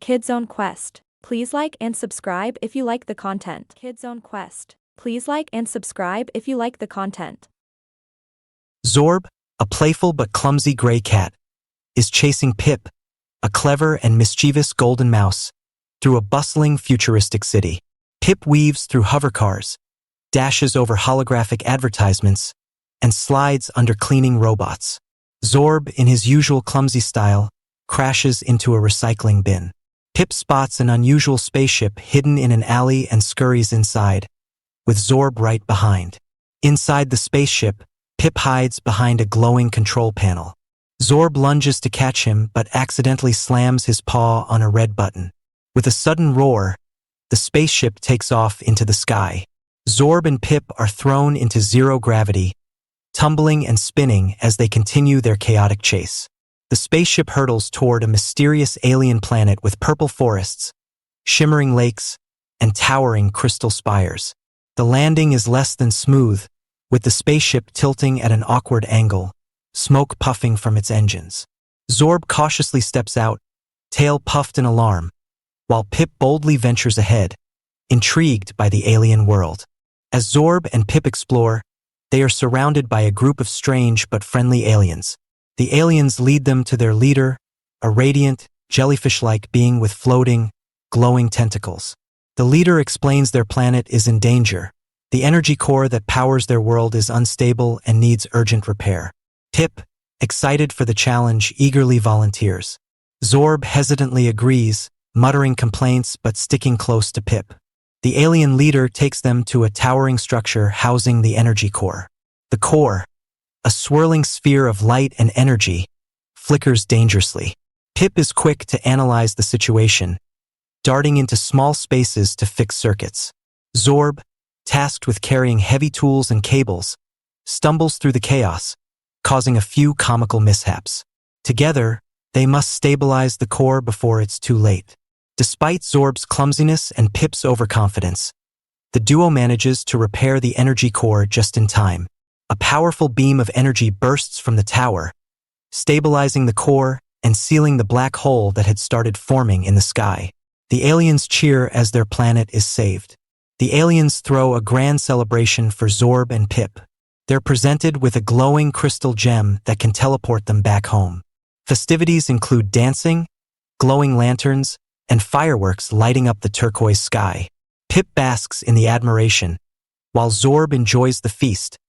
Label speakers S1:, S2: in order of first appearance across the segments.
S1: Kids Zone Quest. Please like and subscribe if you like the content. Kids Zone Quest. Please like and subscribe if you like the content.
S2: ZORB, a playful but clumsy gray cat, is chasing Pip, a clever and mischievous golden mouse, through a bustling futuristic city. Pip weaves through hovercars, dashes over holographic advertisements, and slides under cleaning robots. ZORB, in his usual clumsy style, crashes into a recycling bin. Pip spots an unusual spaceship hidden in an alley and scurries inside, with ZORB right behind. Inside the spaceship, Pip hides behind a glowing control panel. ZORB lunges to catch him but accidentally slams his paw on a red button. With a sudden roar, the spaceship takes off into the sky. ZORB and Pip are thrown into zero gravity, tumbling and spinning as they continue their chaotic chase. The spaceship hurtles toward a mysterious alien planet with purple forests, shimmering lakes, and towering crystal spires. The landing is less than smooth, with the spaceship tilting at an awkward angle, smoke puffing from its engines. ZORB cautiously steps out, tail puffed in alarm, while Pip boldly ventures ahead, intrigued by the alien world. As ZORB and Pip explore, they are surrounded by a group of strange but friendly aliens. The aliens lead them to their leader, a radiant, jellyfish-like being with floating, glowing tentacles. The leader explains their planet is in danger. The energy core that powers their world is unstable and needs urgent repair. Pip, excited for the challenge, eagerly volunteers. ZORB hesitantly agrees, muttering complaints but sticking close to Pip. The alien leader takes them to a towering structure housing the energy core. The core, a swirling sphere of light and energy, flickers dangerously. Pip is quick to analyze the situation, darting into small spaces to fix circuits. ZORB, tasked with carrying heavy tools and cables, stumbles through the chaos, causing a few comical mishaps. Together, they must stabilize the core before it's too late. Despite ZORB's clumsiness and Pip's overconfidence, the duo manages to repair the energy core just in time. A powerful beam of energy bursts from the tower, stabilizing the core and sealing the black hole that had started forming in the sky. The aliens cheer as their planet is saved. The aliens throw a grand celebration for ZORB and Pip. They're presented with a glowing crystal gem that can teleport them back home. Festivities include dancing, glowing lanterns, and fireworks lighting up the turquoise sky. Pip basks in the admiration, while ZORB enjoys the feast,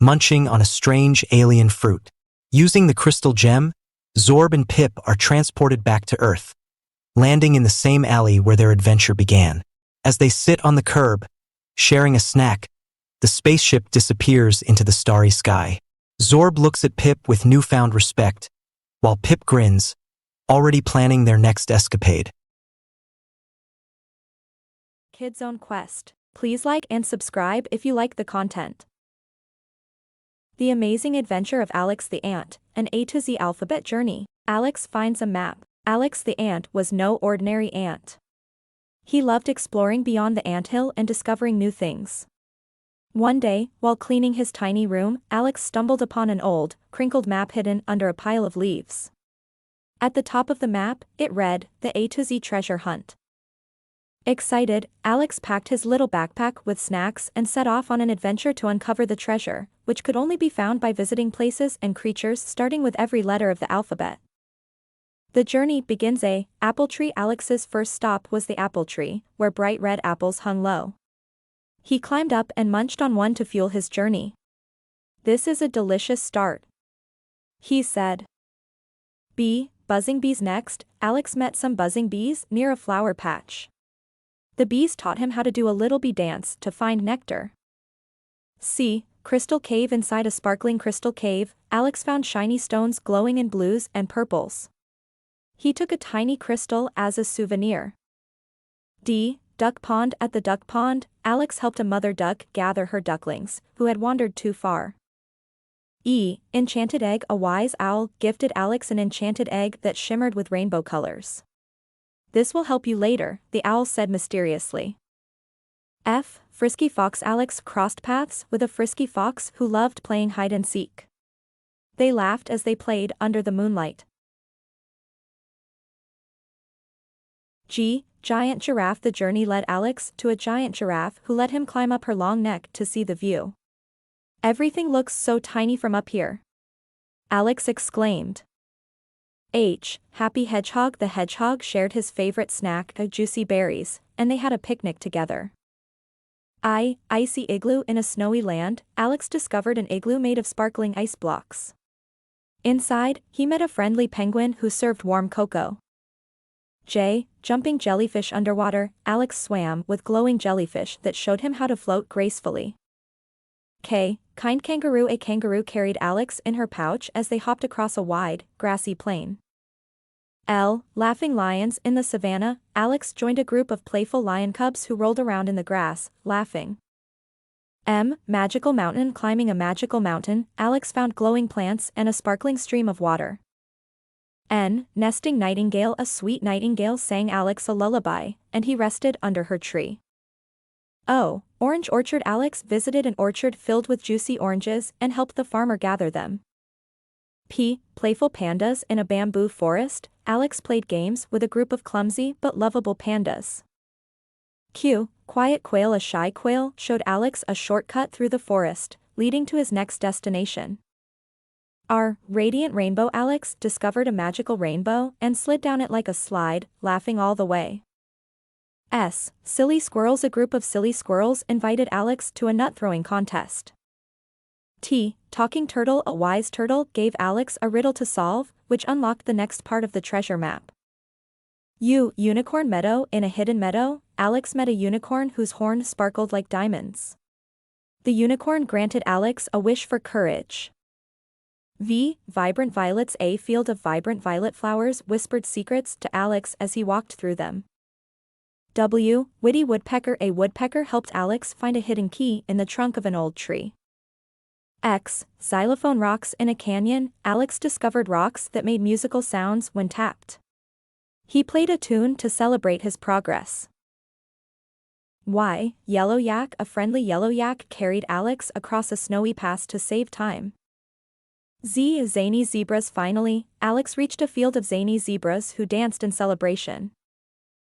S2: munching on a strange alien fruit. Using the crystal gem, ZORB and Pip are transported back to Earth, landing in the same alley where their adventure began. As they sit on the curb, sharing a snack, the spaceship disappears into the starry sky. ZORB looks at Pip with newfound respect, while Pip grins, already planning their next escapade.
S1: Kids Zone Quest. Please like and subscribe if you like the content. The Amazing Adventure of Alex the Ant, an A to Z alphabet journey. Alex finds a map. Alex the Ant was no ordinary ant. He loved exploring beyond the anthill and discovering new things. One day, while cleaning his tiny room, Alex stumbled upon an old, crinkled map hidden under a pile of leaves. At the top of the map, it read, "The A to Z Treasure Hunt." Excited, Alex packed his little backpack with snacks and set off on an adventure to uncover the treasure, which could only be found by visiting places and creatures starting with every letter of the alphabet. The journey begins a apple tree. Alex's first stop was the apple tree, where bright red apples hung low. He climbed up and munched on one to fuel his journey. "This is a delicious start," he said. Buzzing bees. Next, Alex met some buzzing bees near a flower patch. The bees taught him how to do a little bee dance to find nectar. Crystal cave. Inside a sparkling crystal cave, Alex found shiny stones glowing in blues and purples. He took a tiny crystal as a souvenir. Duck pond. At the duck pond, Alex helped a mother duck gather her ducklings, who had wandered too far. Enchanted egg. A wise owl gifted Alex an enchanted egg that shimmered with rainbow colors. "This will help you later," the owl said mysteriously. Frisky fox. Alex crossed paths with a frisky fox who loved playing hide and seek. They laughed as they played under the moonlight. Giant giraffe. The journey led Alex to a giant giraffe who let him climb up her long neck to see the view. Everything looks so tiny from up here, Alex exclaimed. Happy hedgehog. The hedgehog shared his favorite snack, juicy berries, and they had a picnic together. Icy igloo. In a snowy land, Alex discovered an igloo made of sparkling ice blocks. Inside, he met a friendly penguin who served warm cocoa. Jumping jellyfish. Underwater, Alex swam with glowing jellyfish that showed him how to float gracefully. Kind kangaroo. A kangaroo carried Alex in her pouch as they hopped across a wide, grassy plain. Laughing lions. In the savannah, Alex joined a group of playful lion cubs who rolled around in the grass, laughing. Magical mountain. Climbing a magical mountain, Alex found glowing plants and a sparkling stream of water. Nesting nightingale. A sweet nightingale sang Alex a lullaby, and he rested under her tree. Orange orchard. Alex visited an orchard filled with juicy oranges and helped the farmer gather them. Playful pandas. In a bamboo forest, Alex played games with a group of clumsy but lovable pandas. Quiet quail. A shy quail showed Alex a shortcut through the forest, leading to his next destination. Radiant rainbow. Alex discovered a magical rainbow and slid down it like a slide, laughing all the way. Silly squirrels. A group of silly squirrels invited Alex to a nut-throwing contest. Talking turtle. A wise turtle gave Alex a riddle to solve, which unlocked the next part of the treasure map. Unicorn meadow. In a hidden meadow, Alex met a unicorn whose horn sparkled like diamonds. The unicorn granted Alex a wish for courage. Vibrant violets. A field of vibrant violet flowers whispered secrets to Alex as he walked through them. Witty woodpecker. A woodpecker helped Alex find a hidden key in the trunk of an old tree. Xylophone rocks. In a canyon, Alex discovered rocks that made musical sounds when tapped. He played a tune to celebrate his progress. Yellow yak. A friendly yellow yak carried Alex across a snowy pass to save time. Zany zebras. Finally, Alex reached a field of zany zebras who danced in celebration.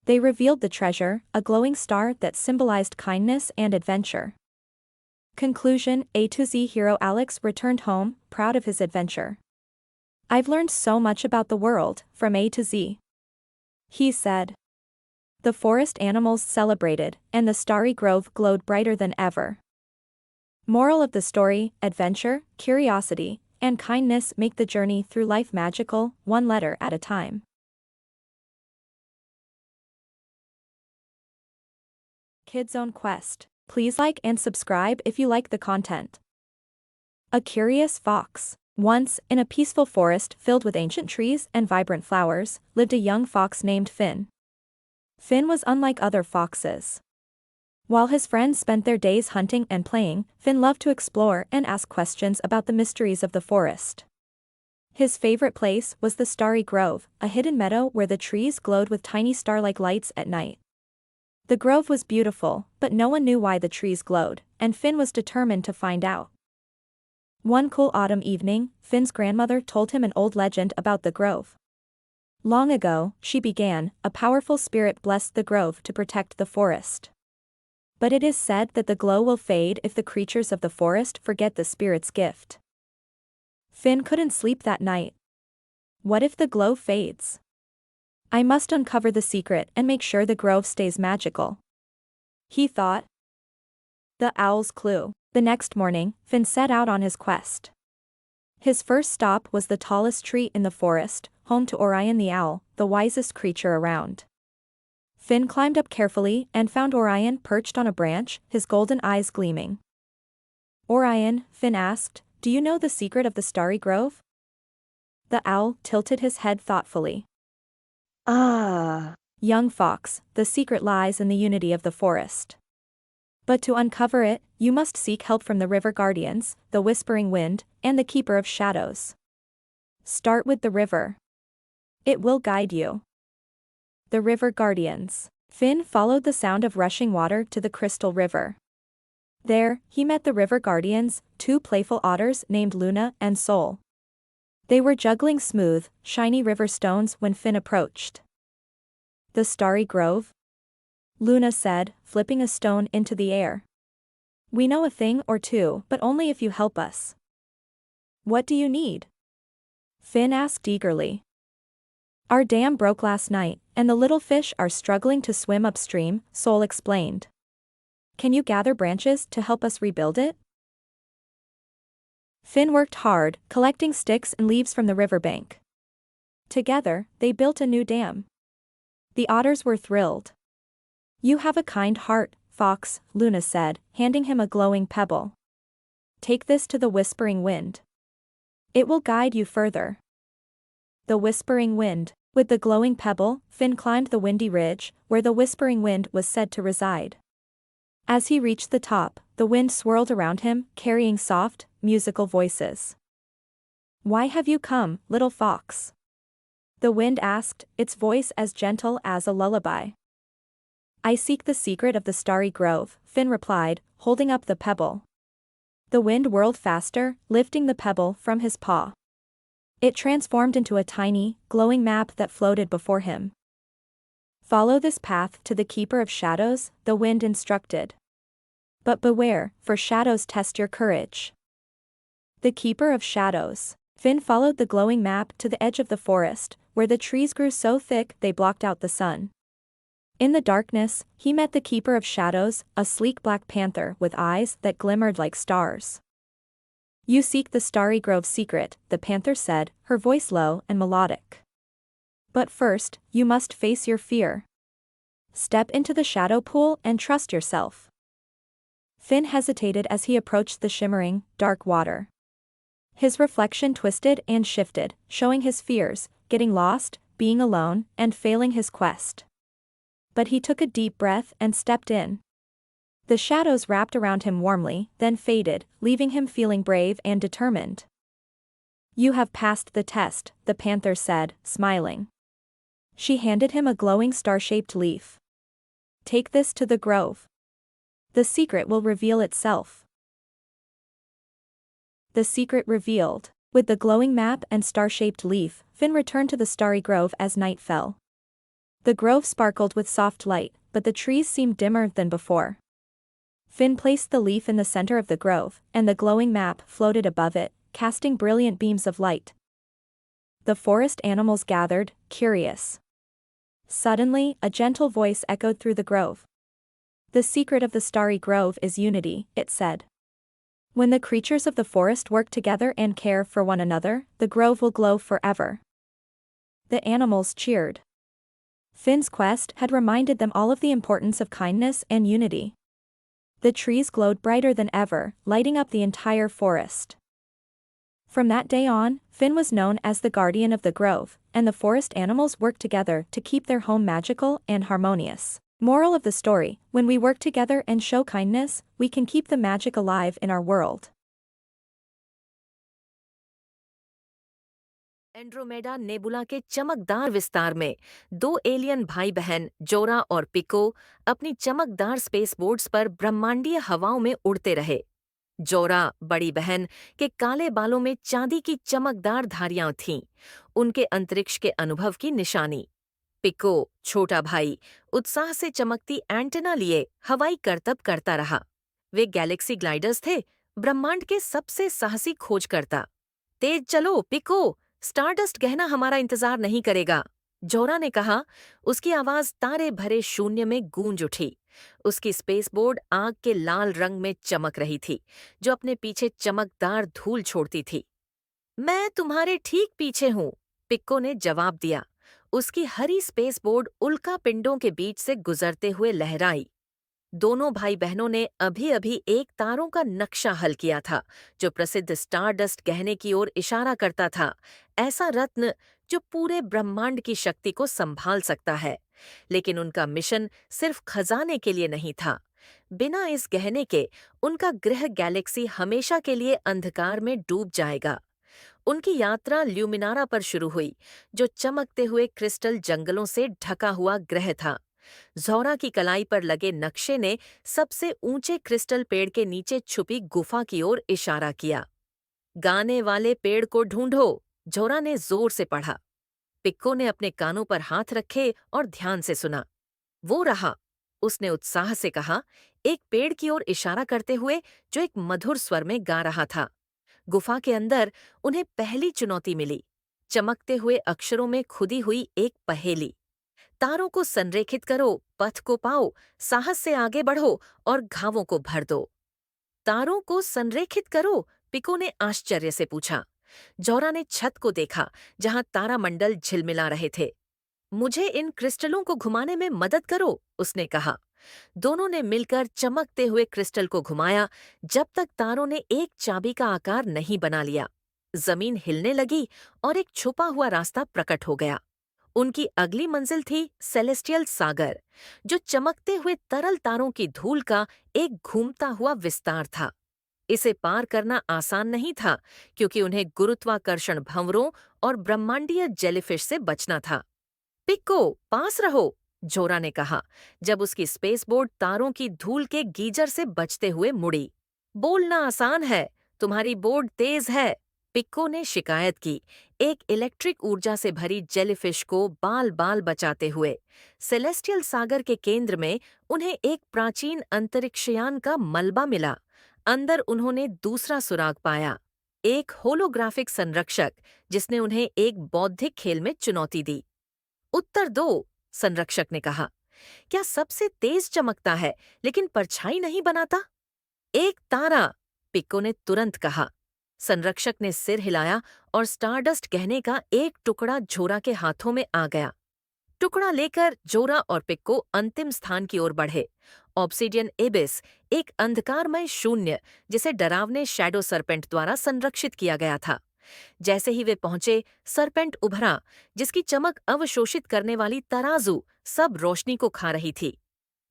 S1: They revealed the treasure, a glowing star that symbolized kindness and adventure. Conclusion. A to Z hero Alex returned home, proud of his adventure. I've learned so much about the world, from A to Z, he said. The forest animals celebrated, and the starry grove glowed brighter than ever. Moral of the story: adventure, curiosity, and kindness make the journey through life magical, one letter at a time. Kids Own Quest. Please like and subscribe if you like the content. A curious fox. Once, in a peaceful forest filled with ancient trees and vibrant flowers, lived a young fox named Finn. Finn was unlike other foxes. While his friends spent their days hunting and playing, Finn loved to explore and ask questions about the mysteries of the forest. His favorite place was the Starry Grove, a hidden meadow where the trees glowed with tiny star-like lights at night. The grove was beautiful, but no one knew why the trees glowed, and Finn was determined to find out. One cool autumn evening, Finn's grandmother told him an old legend about the grove. Long ago, she began, a powerful spirit blessed the grove to protect the forest. But it is said that the glow will fade if the creatures of the forest forget the spirit's gift. Finn couldn't sleep that night. What if the glow fades? I must uncover the secret and make sure the grove stays magical, he thought. The Owl's Clue. The next morning, Finn set out on his quest. His first stop was the tallest tree in the forest, home to Orion the owl, the wisest creature around. Finn climbed up carefully and found Orion perched on a branch, his golden eyes gleaming. Orion, Finn asked, do you know the secret of the Starry Grove? The owl tilted his head thoughtfully. Young fox, the secret lies in the unity of the forest. But to uncover it, you must seek help from the river guardians, the whispering wind, and the keeper of shadows. Start with the river. It will guide you. The river guardians. Finn followed the sound of rushing water to the crystal river. There, he met the river guardians, two playful otters named Luna and Sol. They were juggling smooth, shiny river stones when Finn approached. The Starry Grove? Luna said, flipping a stone into the air. We know a thing or two, but only if you help us. What do you need? Finn asked eagerly. Our dam broke last night, and the little fish are struggling to swim upstream, Sol explained. Can you gather branches to help us rebuild it? Finn worked hard, collecting sticks and leaves from the riverbank. Together, they built a new dam. The otters were thrilled. You have a kind heart, Fox, Luna said, handing him a glowing pebble. Take this to the Whispering Wind. It will guide you further. The Whispering Wind. With the glowing pebble, Finn climbed the windy ridge, where the Whispering Wind was said to reside. As he reached the top, the wind swirled around him, carrying soft, musical voices. Why have you come, little fox? The wind asked, its voice as gentle as a lullaby. I seek the secret of the Starry Grove, Finn replied, holding up the pebble. The wind whirled faster, lifting the pebble from his paw. It transformed into a tiny, glowing map that floated before him. Follow this path to the Keeper of Shadows, the wind instructed. But beware, for shadows test your courage. The Keeper of Shadows. Finn followed the glowing map to the edge of the forest, where the trees grew so thick they blocked out the sun. In the darkness, he met the Keeper of Shadows, a sleek black panther with eyes that glimmered like stars. You seek the Starry Grove's secret, the panther said, her voice low and melodic. But first, you must face your fear. Step into the shadow pool and trust yourself. Finn hesitated as he approached the shimmering, dark water. His reflection twisted and shifted, showing his fears, getting lost, being alone, and failing his quest. But he took a deep breath and stepped in. The shadows wrapped around him warmly, then faded, leaving him feeling brave and determined. You have passed the test, the panther said, smiling. She handed him a glowing star-shaped leaf. Take this to the grove. The secret will reveal itself. The secret revealed. With the glowing map and star-shaped leaf, Finn returned to the Starry Grove as night fell. The grove sparkled with soft light, but the trees seemed dimmer than before. Finn placed the leaf in the center of the grove, and the glowing map floated above it, casting brilliant beams of light. The forest animals gathered, curious. Suddenly, a gentle voice echoed through the grove. The secret of the Starry Grove is unity, it said. When the creatures of the forest work together and care for one another, the grove will glow forever. The animals cheered. Finn's quest had reminded them all of the importance of kindness and unity. The trees glowed brighter than ever, lighting up the entire forest. From that day on, Finn was known as the guardian of the grove, and the forest animals worked together to keep their home magical and harmonious. Moral of the story, when we work together and show kindness, we can keep the magic alive in our world.
S3: Andromeda nebula के चमकदार विस्तार में दो alien भाई बहन जोरा और pico अपनी चमकदार स्पेस बोट्स पर ब्रह्मांडीय हवाओं में उड़ते रहे। जोरा, बड़ी बहन, के काले बालों में चांदी की चमकदार धारियां थीं, उनके अंतरिक्ष के अनुभव की निशानी। पिको, छोटा भाई, उत्साह से चमकती एंटेना लिए हवाई करतब करता रहा। वे गैलेक्सी ग्लाइडर्स थे, ब्रह्मांड के सबसे साहसी खोजकर्ता। तेज चलो, पिको, स्टारडस्ट गहना हमारा इंतजार नहीं करेगा, जोरा ने कहा। उसकी आवाज तारे भरे शून्य में गूंज उठी। उसकी स्पेस बोर्ड आग के लाल रंग में चमक रही थी, जो अपने पीछे चमकदार धूल छोड़ती थी। मैं तुम्हारे ठीक पीछे हूँ, पिक्को ने जवाब दिया। उसकी हरी स्पेस बोर्ड उल्का पिंडों के बीच से गुजरते हुए लहराई। दोनों भाई बहनों ने अभी-अभी एक तारों का नक्शा हल किया था, जो प्रसिद्ध स्टारडस्ट गहने की ओर इशारा करता था, ऐसा रत्न जो पूरे ब्रह्मांड की शक्ति को संभाल सकता है। लेकिन उनका मिशन सिर्फ खजाने के लिए नहीं था। बिना इस गहने के उनका ग्रह गैलेक्सी हमेशा के लिए अंधकार में डूब जाएगा। उनकी यात्रा ल्यूमिनारा पर शुरू हुई, जो चमकते हुए क्रिस्टल जंगलों से ढका हुआ ग्रह था। ज़ोरा की कलाई पर लगे नक्शे ने सबसे ऊंचे क्रिस्टल पेड़ के नीचे छुपी गुफा की ओर इशारा किया। गाने वाले पेड़ को ढूंढो, ज़ोरा ने जोर से पढ़ा। पिक्को ने अपने कानों पर हाथ रखे और ध्यान से सुना। वो रहा, उसने उत्साह से कहा, एक पेड़ की ओर इशारा करते हुए जो एक मधुर स्वर में गा रहा था। गुफा के अंदर उन्हें पहली चुनौती मिली, चमकते हुए अक्षरों में खुदी हुई एक पहेली। तारों को संरेखित करो, पथ को पाओ, साहस से आगे बढ़ो और घावों को भर दो। तारों को संरेखित करो? पिको ने आश्चर्य से पूछा। जौरा ने छत को देखा, जहां तारामंडल झिलमिला रहे थे। मुझे इन क्रिस्टलों को घुमाने में मदद करो, उसने कहा। दोनों ने मिलकर चमकते हुए क्रिस्टल को घुमाया, जब तक तारों ने एक चाबी का आकार नहीं बना लिया। जमीन हिलने लगी और एक छुपा हुआ रास्ता प्रकट हो गया। उनकी अगली मंजिल थी सेलेस्टियल सागर, जो चमकते हुए तरल तारों की धूल का एक घूमता हुआ विस्तार था। इसे पार करना आसान नहीं था, क्योंकि उन्हें गुरुत्वाकर्षण भंवरों और ब्रह्मांडीय जेलीफिश से बचना था। पिक्को, पास रहो, जोरा ने कहा, जब उसकी स्पेसबोट तारों की धूल के गीजर से बचते हुए मुड़ी। बोलना आसान है, तुम्हारी बोट तेज है, पिक्को ने शिकायत की, एक इलेक्ट्रिक ऊर्जा से भरी जेलीफिश को बाल बाल बचाते हुए। सेलेस्टियल सागर के केंद्र में उन्हें एक प्राचीन अंतरिक्षयान का मलबा मिला। अंदर उन्होंने दूसरा सुराग पाया, एक होलोग्राफिक संरक्षक, जिसने उन्हें एक बौद्धिक खेल में चुनौती दी। उत्तर दो, संरक्षक ने कहा। क्या सबसे तेज चमकता है लेकिन परछाई नहीं बनाता? एक तारा, पिक्को ने तुरंत कहा। संरक्षक ने सिर हिलाया और स्टारडस्ट कहने का एक टुकड़ा जोरा के हाथों में आ गया। टुकड़ा लेकर जोरा और पिक्को अंतिम स्थान की ओर बढ़े। ऑब्सिडियन एबिस, एक अंधकारमय शून्य जिसे डरावने शैडो सरपेंट द्वारा संरक्षित किया गया था। जैसे ही वे पहुंचे, सरपेंट उभरा, जिसकी चमक अवशोषित करने वाली तराजू सब रोशनी को खा रही थी।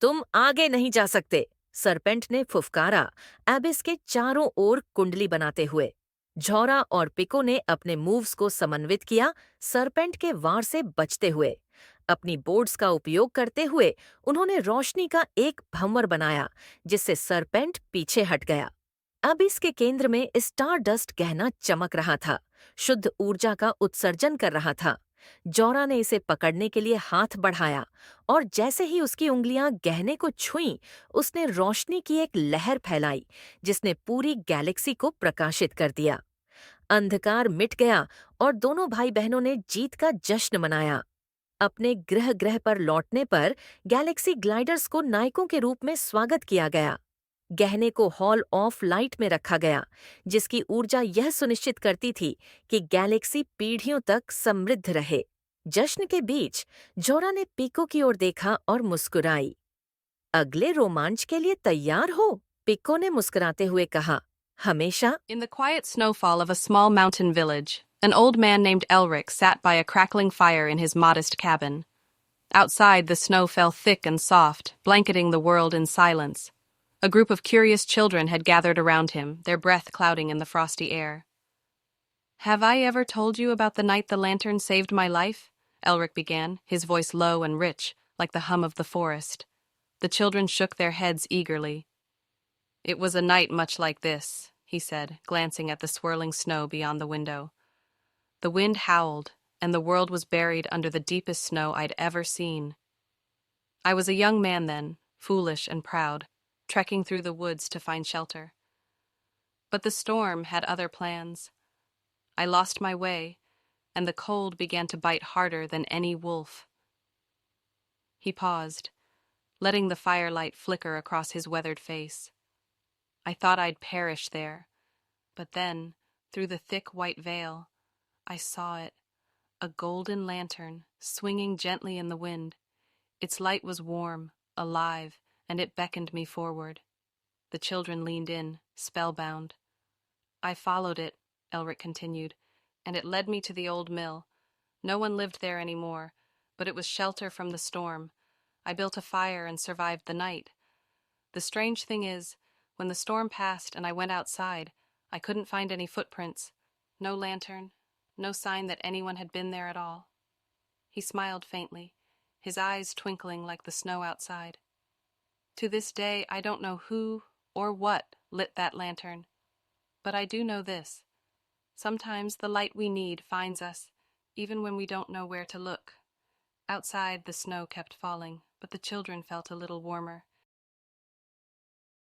S3: तुम आगे नहीं जा सकते, सरपेंट ने फुफकारा, एबिस के चारों ओर कुंडली बनाते हुए। झौरा और पिको ने अपने मूव्स को समन्वित किया, सरपेंट के वार से बचते हुए। अपनी बोर्ड्स का उपयोग करते हुए उन्होंने रोशनी का एक भंवर बनाया, जिससे सरपेंट पीछे हट गया। अब इसके केंद्र में स्टारडस्ट गहना चमक रहा था, शुद्ध ऊर्जा का उत्सर्जन कर रहा था। जौरा ने इसे पकड़ने के लिए हाथ बढ़ाया और जैसे ही उसकी उंगलियां गहने को छुईं, उसने रोशनी की एक लहर फैलाई, जिसने पूरी गैलेक्सी को प्रकाशित कर दिया। अंधकार मिट गया और दोनों भाई बहनों ने जीत का जश्न मनाया। अपने ग्रह पर लौटने पर गैलेक्सी ग्लाइडर्स को नायकों के रूप में स्वागत किया गया। गहने को हॉल ऑफ लाइट में रखा गया, जिसकी ऊर्जा यह सुनिश्चित करती थी कि गैलेक्सी पीढ़ियों तक समृद्ध रहे। जश्न के बीच जोरा ने पिको की ओर देखा और मुस्कुराई। अगले रोमांच के लिए तैयार हो? पिको ने मुस्कुराते हुए कहा। हमेशा।
S4: In the quiet snowfall of a small mountain village, an old man named Elric sat by a crackling fire in his modest cabin. Outside, the snow fell thick and soft, blanketing the world in silence. A group of curious children had gathered around him, their breath clouding in the frosty air. "Have I ever told you about the night the lantern saved my life?" Elric began, his voice low and rich, like the hum of the forest. The children shook their heads eagerly. "It was a night much like this," he said, glancing at the swirling snow beyond the window. The wind howled, and the world was buried under the deepest snow I'd ever seen. I was a young man then, foolish and proud, trekking through the woods to find shelter. But the storm had other plans. I lost my way, and the cold began to bite harder than any wolf. He paused, letting the firelight flicker across his weathered face. I thought I'd perish there, but then, through the thick white veil, I saw it, a golden lantern, swinging gently in the wind. Its light was warm, alive, and it beckoned me forward. The children leaned in, spellbound. I followed it, Elric continued, and it led me to the old mill. No one lived there anymore, but it was shelter from the storm. I built a fire and survived the night. The strange thing is, when the storm passed and I went outside, I couldn't find any footprints. No lantern, no sign that anyone had been there at all. He smiled faintly, his eyes twinkling like the snow outside. To this day, I don't know who or what lit that lantern, but I do know this. Sometimes the light we need finds us, even when we don't know where to look. Outside, the snow kept falling, but the children felt a little warmer,